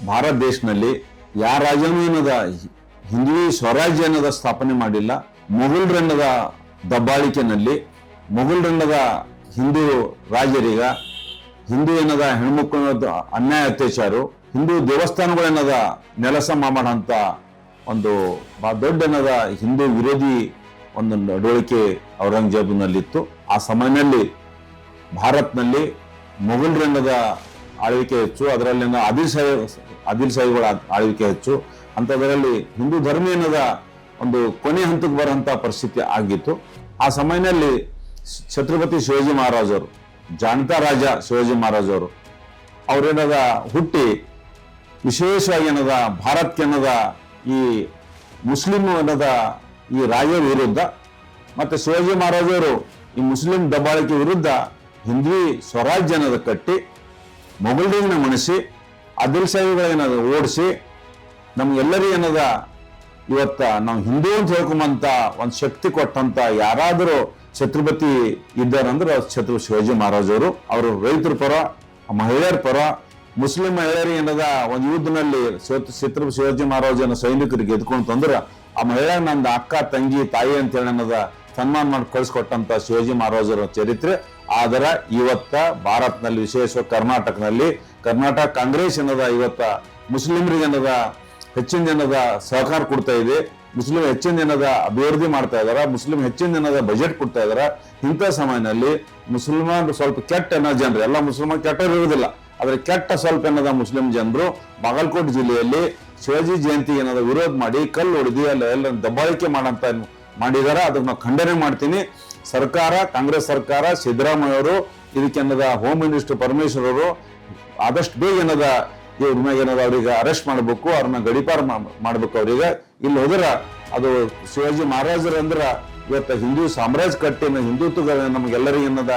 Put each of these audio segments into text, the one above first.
ಭಾರತ ದೇಶದಲ್ಲಿ ಯಾರ ರಾಜ್ಯನೂ ಏನದ ಹಿಂದುವಿ ಸ್ವರಾಜ್ಯ ಅನ್ನೋದ ಸ್ಥಾಪನೆ ಮಾಡಿಲ್ಲ. ಮೊಘಲರನ್ನದ ದಬ್ಬಾಳಿಕೆನಲ್ಲಿ ಮೊಘಲರನ್ನದ ಹಿಂದೂ ರಾಜರೀಗ, ಹಿಂದೂ ಏನದ ಹೆಣ್ಮಕ್ಳ ಅನ್ಯಾಯ ಅತ್ಯಾಚಾರ, ಹಿಂದೂ ದೇವಸ್ಥಾನಗಳನ್ನದ ನೆಲಸಮ ಮಾಡಂತ ಒಂದು ದೊಡ್ಡ ಏನದ ಹಿಂದೂ ವಿರೋಧಿ ಒಂದು ನಡವಳಿಕೆ ಔರಂಗಜೇಬನಲ್ಲಿತ್ತು. ಆ ಸಮಯದಲ್ಲಿ ಭಾರತ್ನಲ್ಲಿ ಮೊಘಲರನ್ನದ ಆಳ್ವಿಕೆ ಹೆಚ್ಚು, ಅದರಲ್ಲಿ ಆದಿಲ್ ಶಾಹಿಗಳ ಆಳ್ವಿಕೆ ಹೆಚ್ಚು. ಅಂಥದ್ರಲ್ಲಿ ಹಿಂದೂ ಧರ್ಮ ಏನದ ಒಂದು ಕೊನೆ ಹಂತಕ್ಕೆ ಬರೋಂಥ ಪರಿಸ್ಥಿತಿ ಆಗಿತ್ತು. ಆ ಸಮಯದಲ್ಲಿ ಛತ್ರಪತಿ ಶಿವಾಜಿ ಮಹಾರಾಜರು, ಜಾಣತಾ ರಾಜ ಶಿವಾಜಿ ಮಹಾರಾಜರು ಅವ್ರೇನದ ಹುಟ್ಟಿ ವಿಶೇಷವಾಗಿ ಏನದ ಭಾರತಕ್ಕೆ ಏನದ ಈ ಮುಸ್ಲಿಂ ಅನ್ನದ ಈ ರಾಜರ ವಿರುದ್ಧ ಮತ್ತೆ ಶಿವಾಜಿ ಮಹಾರಾಜರು ಈ ಮುಸ್ಲಿಂ ದಬ್ಬಾಳಿಕೆ ವಿರುದ್ಧ ಹಿಂದ್ವಿ ಸ್ವರಾಜ್ಯ ಅನ್ನೋದು ಕಟ್ಟಿ ಮೊಘಲರನ್ನ ಮಣಿಸಿ ಆದಿಲ್ ಶಾಹಿಗಳೇನದ ಓಡಿಸಿ ನಮ್ಗೆಲ್ಲರಿಗೂ ಏನದ ಇವತ್ತ ನಾವು ಹಿಂದೂ ಅಂತ ಹೇಳ್ಕೊಂಬಂತ ಒಂದು ಶಕ್ತಿ ಕೊಟ್ಟಂತ ಯಾರಾದರೂ ಛತ್ರಪತಿ ಇದ್ದಾರಂದ್ರೆ ಛತ್ರಪತಿ ಶಿವಾಜಿ ಮಹಾರಾಜರು. ಅವರು ರೈತರ ಪರ, ಮಹಿಳೆಯರ ಪರ, ಮುಸ್ಲಿಂ ಮಹಿಳೆಯರಿಗೆ ಏನದ ಒಂದು ಯುದ್ಧನಲ್ಲಿ ಛತ್ರಪತಿ ಶಿವಾಜಿ ಮಹಾರಾಜನ ಸೈನಿಕರಿಗೆ ಎದ್ಕೊಂತಂದ್ರ ಆ ಮಹಿಳೆ ನನ್ನ ಅಕ್ಕ, ತಂಗಿ, ತಾಯಿ ಅಂತ ಹೇಳಿ ಅನ್ನದ ಸನ್ಮಾನ ಮಾಡಿ ಕಳಿಸ್ಕೊಟ್ಟಂತ ಶಿವಾಜಿ ಮಹಾರಾಜರ ಚರಿತ್ರೆ. ಆದ್ರ ಇವತ್ತ ಭಾರತನಲ್ಲಿ ವಿಶೇಷವಾಗಿ ಕರ್ನಾಟಕ ಕಾಂಗ್ರೆಸ್ ಏನದ ಇವತ್ತ ಮುಸ್ಲಿಮರಿಗೆ ಏನದ ಹೆಚ್ಚಿನ ಜನದ ಸಹಕಾರ ಕೊಡ್ತಾ ಇದೆ. ಮುಸ್ಲಿಂ ಹೆಚ್ಚಿನ ಜನದ ಅಭಿವೃದ್ಧಿ ಮಾಡ್ತಾ ಇದಾರ, ಮುಸ್ಲಿಂ ಹೆಚ್ಚಿನ ಜನದ ಬಜೆಟ್ ಕೊಡ್ತಾ ಇದಾರ. ಇಂಥ ಸಮಯದಲ್ಲಿ ಮುಸಲ್ಮಾನ್ ಸ್ವಲ್ಪ ಕೆಟ್ಟ ಅನ್ನೋ ಜನರು, ಎಲ್ಲ ಮುಸಲ್ಮಾನ್ ಕೆಟ್ಟರು ಇರುವುದಿಲ್ಲ, ಆದ್ರೆ ಕೆಟ್ಟ ಸ್ವಲ್ಪ ಏನದ ಮುಸ್ಲಿಂ ಜನರು ಬಾಗಲಕೋಟೆ ಜಿಲ್ಲೆಯಲ್ಲಿ ಶಿವಾಜಿ ಜಯಂತಿ ಏನದ ವಿರೋಧ ಮಾಡಿ ಕಲ್ಲು ಹೊಡೆದಿ ಎಲ್ಲ ದಬ್ಬಾಳಿಕೆ ಮಾಡಿದಾರ. ಅದನ್ನ ನಾವು ಖಂಡನೆ ಮಾಡ್ತೀನಿ. ಸರ್ಕಾರ, ಕಾಂಗ್ರೆಸ್ ಸರ್ಕಾರ, ಸಿದ್ದರಾಮಯ್ಯ ಅವರು ಇದಕ್ಕೆನ್ನದ ಹೋಮ್ ಮಿನಿಸ್ಟರ್ ಪರಮೇಶ್ವರ್ ಅವರು ಆದಷ್ಟು ಬೇಗ ಏನದ ಇವ್ರ ಮ್ಯಾಗ ಏನದ ಅವ್ರಿಗೆ ಅರೆಸ್ಟ್ ಮಾಡ್ಬೇಕು, ಅವ್ರನ್ನ ಗಡಿಪಾರು ಮಾಡ್ಬೇಕು. ಅವ್ರಿಗೆ ಇಲ್ಲಿ ಹೋದ್ರ ಅದು ಶಿವಾಜಿ ಮಹಾರಾಜರ ಅಂದ್ರ ಇವತ್ತ ಹಿಂದೂ ಸಾಮ್ರಾಜ್ಯ ಕಟ್ಟಿನ ಹಿಂದುತ್ವ ನಮ್ಗೆಲ್ಲರಿಗೂ ಏನದ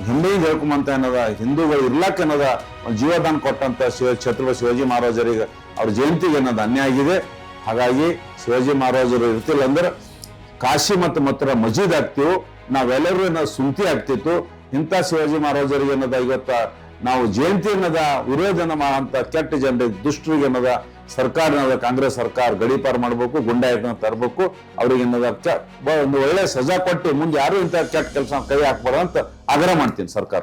ಹಿಂದೆಯಿಂದ ಹೇಳ್ಕೊಂಬಂತ ಏನದ ಹಿಂದೂಗಳು ಇರ್ಲಾಕ ಏನದ ಜೀವದಾನ ಕೊಟ್ಟಂತ ಛತ್ರಪತಿ ಶಿವಾಜಿ ಮಹಾರಾಜರಿಗೆ ಅವ್ರ ಜಯಂತಿಗೆ ಏನದ ಅನ್ಯಾಯ ಆಗಿದೆ. ಹಾಗಾಗಿ ಶಿವಾಜಿ ಮಹಾರಾಜರು ಇರ್ತಿಲ್ಲ ಅಂದ್ರೆ ಕಾಶಿ ಮತ್ತು ಮಥುರಾ ಮಜೀದ್ ಆಗ್ತೀವಿ, ನಾವೆಲ್ಲರೂ ಏನದ ಸುಂತಿ ಆಗ್ತಿತ್ತು. ಇಂಥ ಶಿವಾಜಿ ಮಹಾರಾಜರಿಗೆ ಏನದ ಇವತ್ತ ನಾವು ಜಯಂತಿ ಅನ್ನದ ವಿರೋಧನ ಮಾಡಂತ ಕೆಟ್ಟ ಜನರಿಗೆ, ದುಷ್ಟರಿಗೆ ಏನದ ಸರ್ಕಾರ ಏನದ ಕಾಂಗ್ರೆಸ್ ಸರ್ಕಾರ ಗಡೀಪಾರು ಮಾಡ್ಬೇಕು, ಗುಂಡಾಯತನ ತರಬೇಕು. ಅವ್ರಿಗೆ ಏನದ ಒಂದು ಒಳ್ಳೆ ಸಜಾ ಕೊಟ್ಟು ಮುಂದೆ ಯಾರು ಇಂಥ ಕೆಟ್ಟ ಕೆಲಸ ಕೈ ಹಾಕ್ಬಾರ್ದು ಅಂತ ಆಗ್ರಹ ಮಾಡ್ತೀನಿ ಸರ್ಕಾರ.